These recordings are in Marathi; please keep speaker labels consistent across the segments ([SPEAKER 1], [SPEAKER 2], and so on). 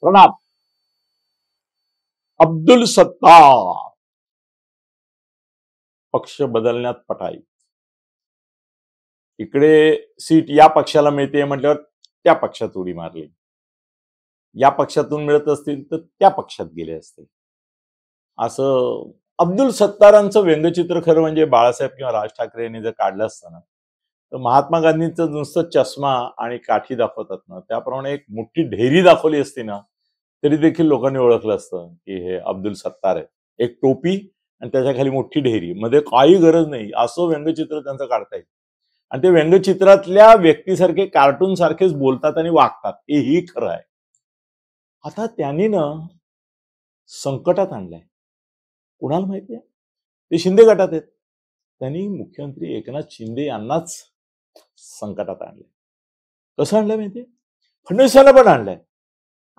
[SPEAKER 1] प्रणाम. अब्दुल सत्तार पक्ष बदलण्यात पटाई. इकडे सीट या पक्षाला मिळते म्हटल्यावर त्या पक्षात उडी मारली, या पक्षातून मिळत असतील तर त्या पक्षात गेले असते. असं अब्दुल सत्तारांचं व्यंगचित्र खरं म्हणजे बाळासाहेब किंवा राज ठाकरे यांनी जर काढलं असतं ना, तर महात्मा गांधींचं नुसतं चष्मा आणि काठी दाखवतात ना, त्याप्रमाणे एक मोठी ढेरी दाखवली असती ना, तरी देखील लोकांनी ओळखलं असतं की हे अब्दुल सत्तार आहे. एक टोपी आणि त्याच्या खाली मोठी ढेरी, मध्ये काही गरज नाही असं व्यंगचित्र त्यांचं काढता येईल. आणि ते व्यंगचित्रातल्या व्यक्तीसारखे कार्टून सारखेच बोलतात आणि वागतात, हेही खरं आहे. आता त्यांनी ना संकटात आणलंय. कुणाला माहितीये? ते शिंदे गटात आहेत. त्यांनी मुख्यमंत्री एकनाथ शिंदे यांनाच संकटात आणलंय. कसं आणलंय माहितीये? फडणवीसांना पण आणलंय.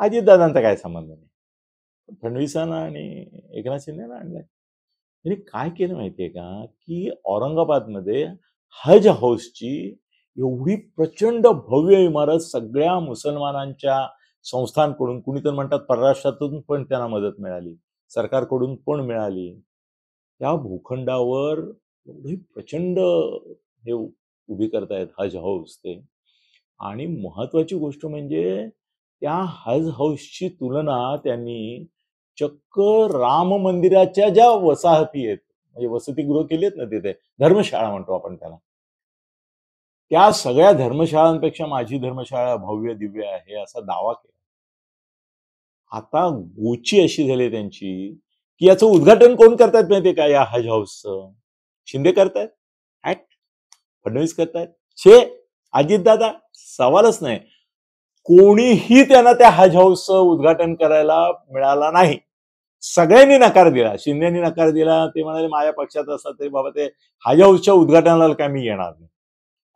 [SPEAKER 1] अजितदादांचा काय संबंध नाही, फडणवीसांना आणि एकनाथ शिंदेना आणलंय. त्यांनी काय केलं माहितीये का, की औरंगाबादमध्ये हज हाऊसची एवढी प्रचंड भव्य इमारत सगळ्या मुसलमानांच्या संस्थांकडून, कुणी तर म्हणतात परराष्ट्रातून पण त्यांना मदत मिळाली, सरकारकडून पण मिळाली. त्या भूखंडावर एवढी प्रचंड हे उभी करतायत हज हाऊस ते. आणि महत्वाची गोष्ट म्हणजे त्या हज हाऊसची तुलना त्यांनी चक्क राम मंदिराच्या ज्या वसाहती आहेत, म्हणजे वसतिगृह केली आहेत ना तिथे, धर्मशाळा म्हणतो आपण त्याला, त्या सगळ्या धर्मशाळांपेक्षा माझी धर्मशाळा भव्य दिव्य आहे असा दावा केला. आता गोची अशी झाली त्यांची की याचं उद्घाटन कोण करतायत माहितीये का? या हज हाऊसचं शिंदे करतायत, फडणवीस करतायत, छे अजितदादा, सवालच नाही. कोणीही त्यांना त्या हज हाऊसचं उद्घाटन करायला मिळाला नाही. सगळ्यांनी नकार दिला. शिंदेनी नकार दिला. ते म्हणाले माझ्या पक्षात असतात तरी बाबा ते हज हाऊसच्या उद्घाटनाला काय मी येणार नाही.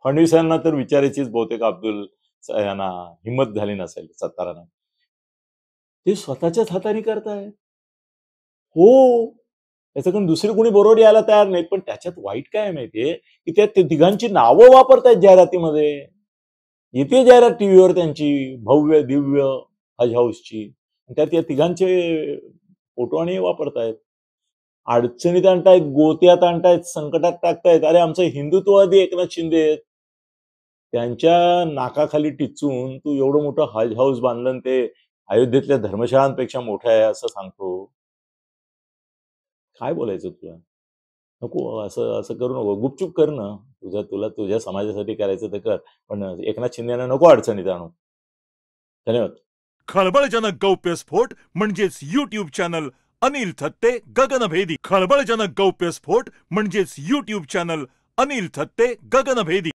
[SPEAKER 1] फडणवीसांना तर विचारायचीच बहुतेक अब्दुल यांना हिंमत झाली नसेल, सत्तारांना. ते स्वतःच्याच हाताने करतायत. हो, त्याच्याकडून दुसरी कोणी बरोबर यायला तयार नाहीत. पण त्याच्यात वाईट काय माहितीये की त्या तिघांची नावं वापरतायत जाहिरातीमध्ये. येते जाहिरात टीव्हीवर त्यांची भव्य दिव्य हज हाऊसची, त्यात या तिघांचे फोटो आणि वापरतायत. अडचणीत आणतायत, गोत्यात आणतायत, संकटात टाकतायत. अरे आमचं हिंदुत्ववादी एकनाथ शिंदे आहेत, त्यांच्या नाकाखाली टिचून तू एवढं मोठं हज हाऊस बांधलं, ते अयोध्येतल्या धर्मशाळांपेक्षा मोठं आहे असं सांगतो. काय बोलायचं तुला? नको असं असं करू नको, गुपचूप कर ना. तुला तुझ्या समाजासाठी करायचं ते कर, पण एकनाथ शिंदेना नको अडचणीत आणू. धन्यवाद.
[SPEAKER 2] खळबळजनक गौप्यस्फोट म्हणजेच YouTube चॅनल अनिल थत्ते गगनभेदी. खळबळजनक गौप्यस्फोट म्हणजेच YouTube चॅनल अनिल थत्ते गगनभेदी.